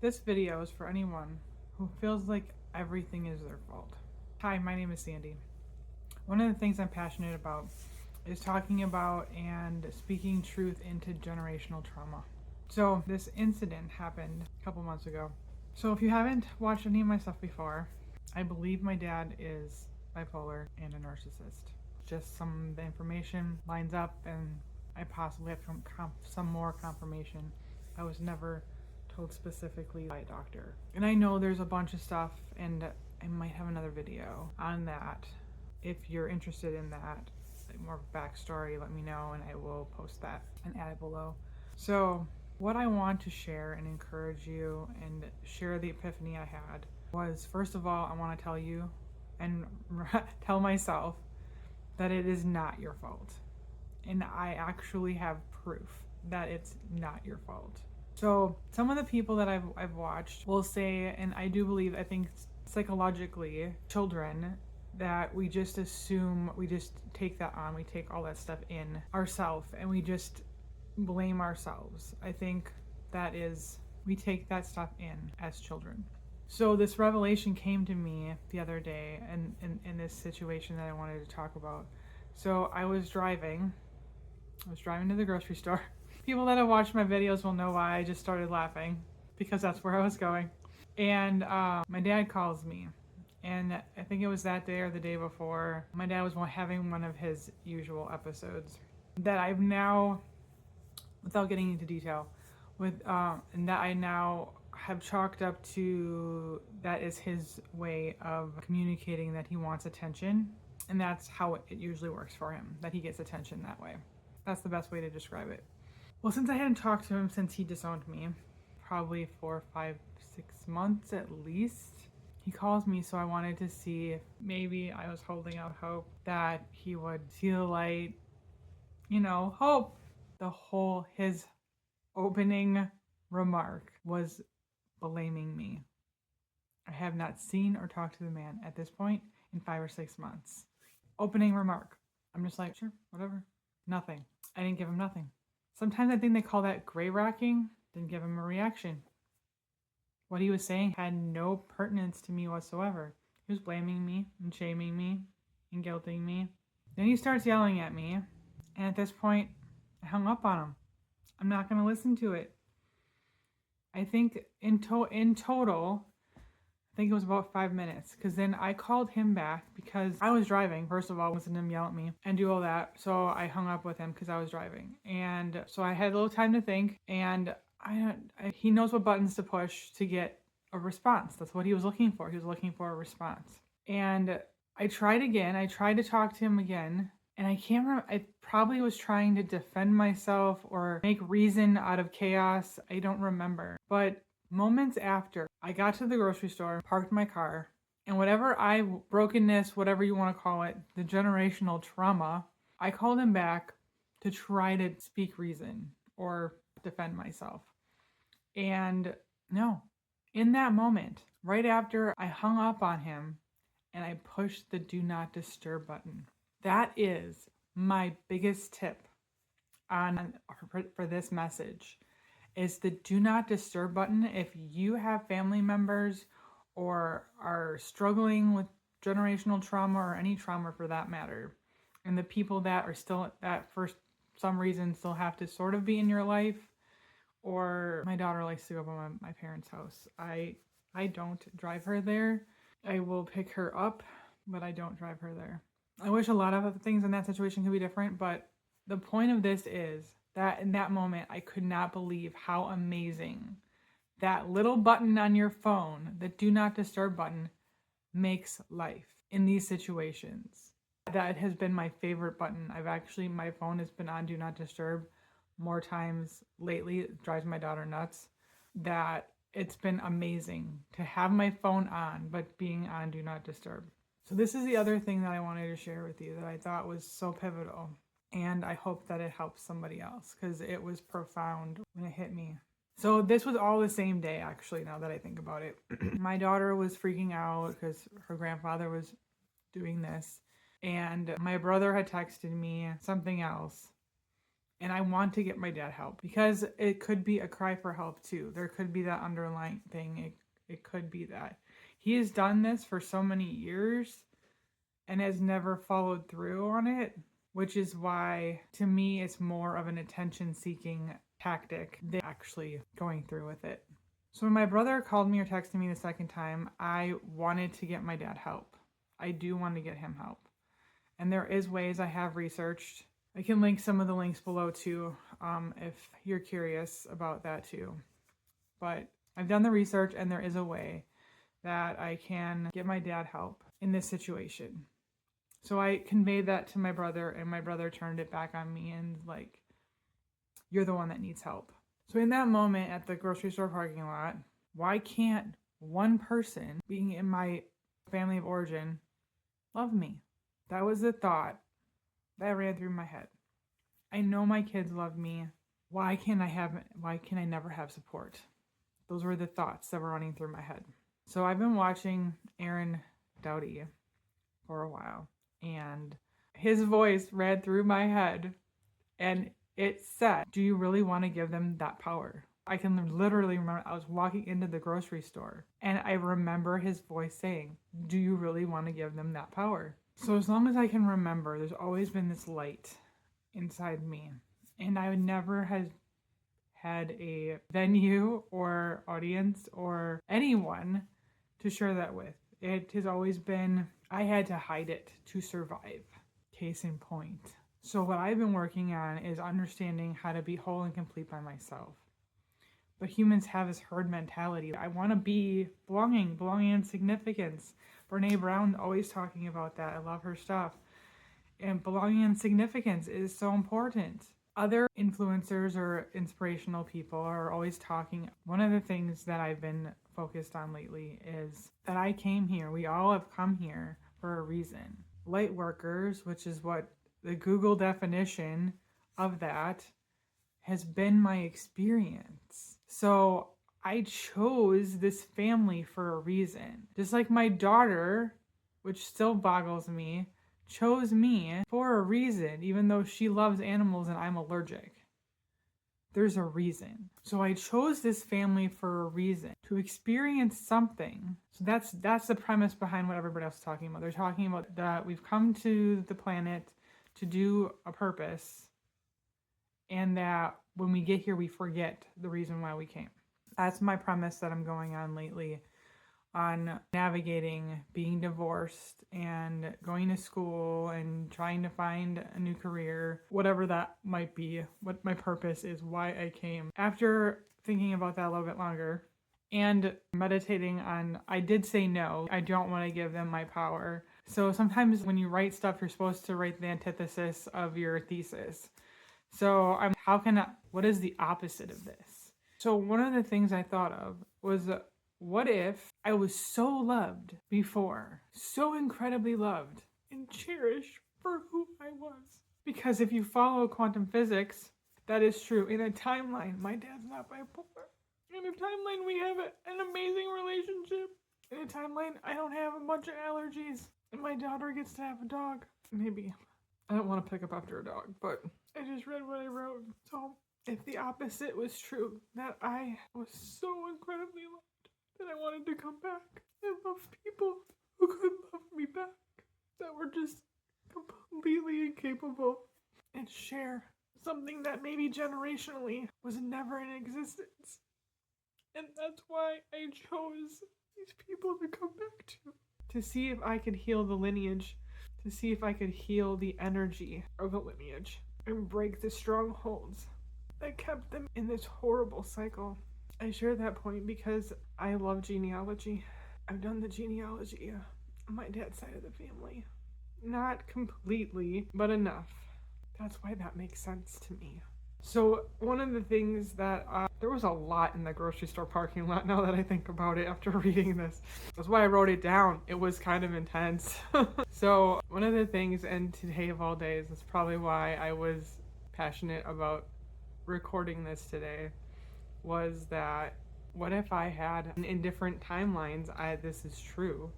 This video is for anyone who feels like everything is their fault. Hi, my name is Sandy. One of the things I'm passionate about is talking about and speaking truth into generational trauma. So, this incident happened a couple months ago. So, if you haven't watched any of my stuff before, I believe my dad is bipolar and a narcissist. Just some of the information lines up, and I possibly have some more confirmation. I was never told specifically by a doctor. And I know there's a bunch of stuff, and I might have another video on that. If you're interested in that, like more backstory, let me know and I will post that and add it below. So, what I want to share and encourage you and share the epiphany I had was, first of all, I want to tell you and tell myself that it is not your fault. And I actually have proof that it's not your fault. So some of the people that I've watched will say, and I do believe, I think psychologically, children, that we just assume, we just take that on, we take all that stuff in ourselves and we just blame ourselves. I think that is, we take that stuff in as children. So this revelation came to me the other day and in this situation that I wanted to talk about. So I was driving to the grocery store. People that have watched my videos will know why I just started laughing, because that's where I was going. And my dad calls me, and I think it was that day or the day before. My dad was having one of his usual episodes that I've now, without getting into detail, and that I now have chalked up to that is his way of communicating that he wants attention, and that's how it usually works for him, that he gets attention that way. That's the best way to describe it. Well, since I hadn't talked to him since he disowned me, probably 4, 5, 6 months at least, he calls me, so I wanted to see if maybe I was holding out hope that he would see the light, hope. His opening remark was blaming me. I have not seen or talked to the man at this point in 5 or 6 months. Opening remark. I'm just like, sure, whatever. Nothing. I didn't give him nothing. Sometimes I think they call that gray rocking. Didn't give him a reaction. What he was saying had no pertinence to me whatsoever. He was blaming me and shaming me and guilting me. Then he starts yelling at me, and at this point, I hung up on him. I'm not going to listen to it. I think in total, I think it was about 5 minutes, because then I called him back because I was driving. First of all, listening to him yell at me and do all that. So I hung up with him because I was driving. And so I had a little time to think, and he knows what buttons to push to get a response. That's what he was looking for. He was looking for a response. And I tried again. I tried to talk to him again. And I can't remember, I probably was trying to defend myself or make reason out of chaos. I don't remember. But moments after I got to the grocery store, parked my car, and whatever brokenness, whatever you want to call it, the generational trauma, I called him back to try to speak reason or defend myself. And no, in that moment, right after I hung up on him and I pushed the do not disturb button, that is my biggest tip for this message, is the do not disturb button. If you have family members or are struggling with generational trauma or any trauma for that matter, and the people that are still that for some reason still have to sort of be in your life, or my daughter likes to go by my parents' house. I don't drive her there. I will pick her up, but I don't drive her there. I wish a lot of other things in that situation could be different, but the point of this is that in that moment, I could not believe how amazing that little button on your phone, the do not disturb button, makes life in these situations. That has been my favorite button. My phone has been on do not disturb more times lately. It drives my daughter nuts. That it's been amazing to have my phone on, but being on do not disturb. So this is the other thing that I wanted to share with you that I thought was so pivotal. And I hope that it helps somebody else, because it was profound when it hit me. So this was all the same day, actually, now that I think about it. My daughter was freaking out because her grandfather was doing this. And my brother had texted me something else. And I want to get my dad help because it could be a cry for help too. There could be that underlying thing. It could be that he has done this for so many years and has never followed through on it, which is why to me it's more of an attention seeking tactic than actually going through with it. So when my brother called me or texted me the second time, I wanted to get my dad help. I do want to get him help. And there is ways I have researched. I can link some of the links below too, if you're curious about that too. But I've done the research and there is a way that I can get my dad help in this situation. So I conveyed that to my brother, and my brother turned it back on me and like, you're the one that needs help. So in that moment at the grocery store parking lot, why can't one person being in my family of origin love me? That was the thought that ran through my head. I know my kids love me. Why can I never have support? Those were the thoughts that were running through my head. So I've been watching Aaron Doughty for a while, and his voice read through my head, and it said, do you really want to give them that power? I can literally remember I was walking into the grocery store, and I remember his voice saying, do you really want to give them that power? So as long as I can remember, there's always been this light inside me, and I would never have had a venue or audience or anyone to share that with. It has always been, I had to hide it to survive. Case in point. So what I've been working on is understanding how to be whole and complete by myself. But humans have this herd mentality. I want to be belonging and significance. Brene Brown always talking about that. I love her stuff. And belonging and significance is so important. Other influencers or inspirational people are always talking. One of the things that I've been focused on lately is that I came here. We all have come here for a reason. Light workers, which is what the Google definition of that has been my experience. So I chose this family for a reason. Just like my daughter, which still boggles me, chose me for a reason, even though she loves animals and I'm allergic. There's a reason. So I chose this family for a reason, to experience something. So that's the premise behind what everybody else is talking about. They're talking about that we've come to the planet to do a purpose, and that when we get here, we forget the reason why we came. That's my premise that I'm going on lately on navigating being divorced and going to school and trying to find a new career, whatever that might be, what my purpose is, why I came. After thinking about that a little bit longer and meditating on, I did say no, I don't want to give them my power. So sometimes when you write stuff, you're supposed to write the antithesis of your thesis. So what is the opposite of this? So one of the things I thought of was, what if I was so loved before, so incredibly loved and cherished for who I was? Because if you follow quantum physics, that is true. In a timeline, my dad's not bipolar. In a timeline, we have an amazing relationship. In a timeline, I don't have a bunch of allergies. And my daughter gets to have a dog. Maybe. I don't want to pick up after a dog, but I just read what I wrote. So if the opposite was true, that I was so incredibly loved that I wanted to come back and love people who could love me back, that were just completely incapable, and share something that maybe generationally was never in existence. And that's why I chose these people to come back to see if I could heal the lineage, to see if I could heal the energy of the lineage and break the strongholds that kept them in this horrible cycle. I share that point because I love genealogy. I've done the genealogy on my dad's side of the family. Not completely, but enough. That's why that makes sense to me. So one of the things that, there was a lot in the grocery store parking lot now that I think about it after reading this. That's why I wrote it down. It was kind of intense. So one of the things, and today of all days, is probably why I was passionate about recording this today, was that what if I had, in different timelines, this is true,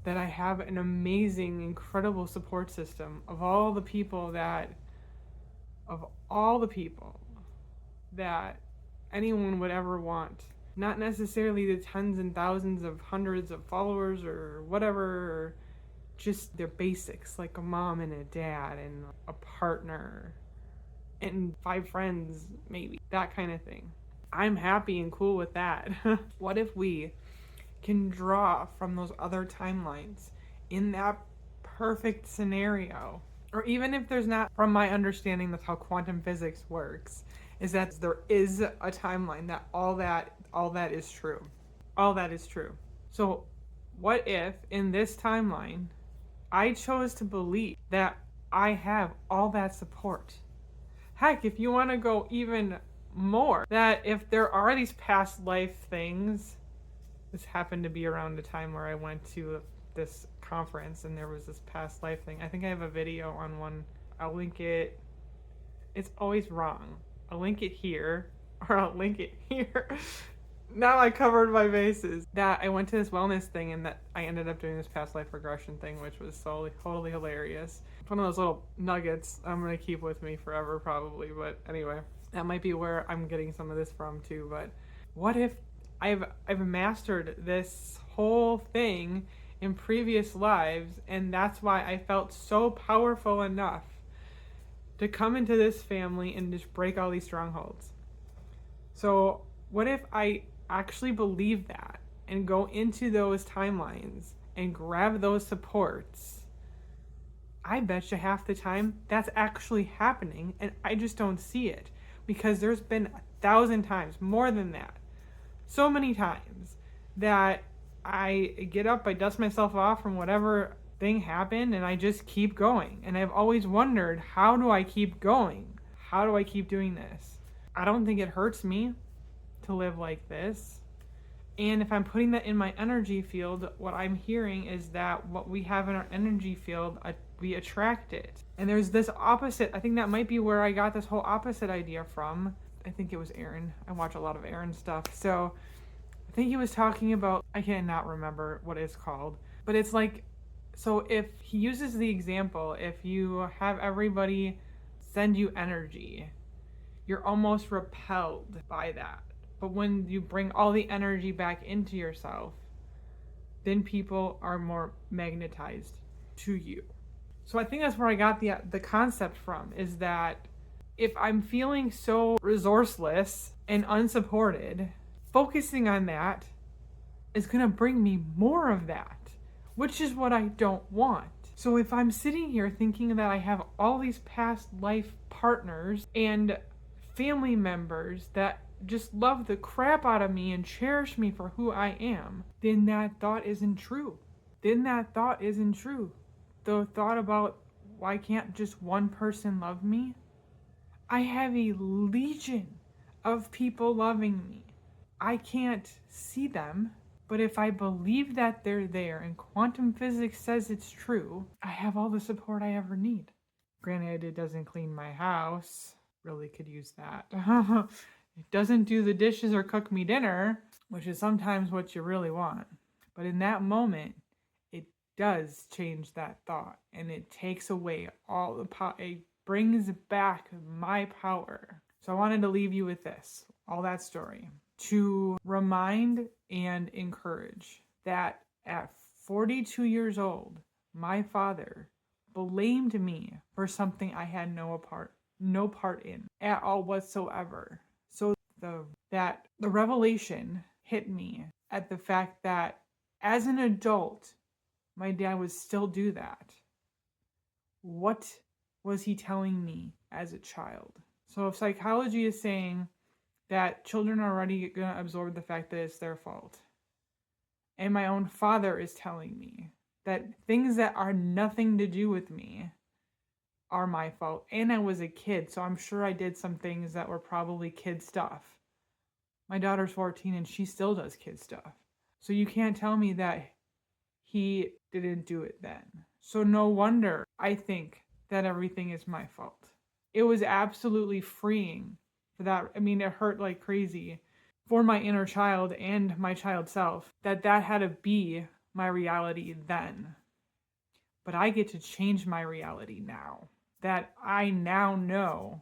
that I have an amazing, incredible support system of all the people that of all the people that anyone would ever want. Not necessarily the tens and thousands of hundreds of followers or whatever, just their basics, like a mom and a dad and a partner and 5 friends, maybe, that kind of thing. I'm happy and cool with that. What if we can draw from those other timelines in that perfect scenario? Or even if there's not, from my understanding, that's how quantum physics works, is that there is a timeline that all that is true. All that is true. So what if in this timeline I chose to believe that I have all that support? Heck, if you want to go even more, that if there are these past life things, this happened to be around the time where I went to this conference and there was this past life thing. I think I have a video on one. I'll link it. It's always wrong. I'll link it here or I'll link it here. Now I covered my bases. That I went to this wellness thing and that I ended up doing this past life regression thing, which was totally hilarious. It's one of those little nuggets I'm going to keep with me forever probably. But anyway, that might be where I'm getting some of this from too. But what if I've mastered this whole thing in previous lives, and that's why I felt so powerful enough to come into this family and just break all these strongholds. So what if I actually believe that and go into those timelines and grab those supports? I bet you half the time that's actually happening and I just don't see it, because there's been 1,000 times, more than that, so many times that I get up, I dust myself off from whatever thing happened, and I just keep going. And I've always wondered, how do I keep going? How do I keep doing this? I don't think it hurts me to live like this. And if I'm putting that in my energy field, what I'm hearing is that what we have in our energy field, we attract it. And there's this opposite. I think that might be where I got this whole opposite idea from. I think it was Aaron. I watch a lot of Aaron stuff. So I think he was talking about, I cannot remember what it's called, but it's like, so if he uses the example, if you have everybody send you energy, you're almost repelled by that. But when you bring all the energy back into yourself, then people are more magnetized to you. So I think that's where I got the concept from, is that if I'm feeling so resourceless and unsupported, focusing on that is going to bring me more of that, which is what I don't want. So if I'm sitting here thinking that I have all these past life partners and family members that just love the crap out of me and cherish me for who I am, then that thought isn't true. The thought about, why can't just one person love me? I have a legion of people loving me. I can't see them, but if I believe that they're there and quantum physics says it's true, I have all the support I ever need. Granted, it doesn't clean my house. Really could use that. It doesn't do the dishes or cook me dinner, which is sometimes what you really want. But in that moment, it does change that thought, and it takes away all the power. It brings back my power. So I wanted to leave you with this, all that story, to remind and encourage that at 42 years old, my father blamed me for something I had no part in at all whatsoever. So the revelation hit me at the fact that as an adult, my dad would still do that. What was he telling me as a child? So if psychology is saying that children are already going to absorb the fact that it's their fault, and my own father is telling me that things that are nothing to do with me are my fault, and I was a kid, so I'm sure I did some things that were probably kid stuff. My daughter's 14 and she still does kid stuff. So you can't tell me that he didn't do it then. So no wonder I think that everything is my fault. It was absolutely freeing for that. I mean, it hurt like crazy for my inner child and my child self that had to be my reality then. But I get to change my reality now. That I now know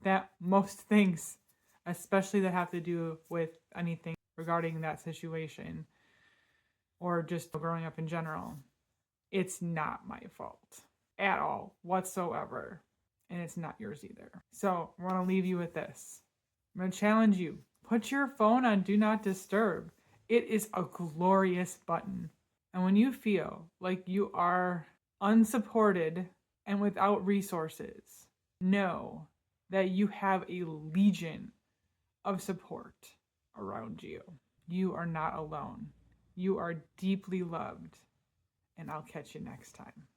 that most things, especially that have to do with anything regarding that situation or just growing up in general, it's not my fault at all whatsoever. And it's not yours either. So I want to leave you with this. I'm going to challenge you. Put your phone on Do Not Disturb. It is a glorious button. And when you feel like you are unsupported and without resources, know that you have a legion of support around you. You are not alone. You are deeply loved. And I'll catch you next time.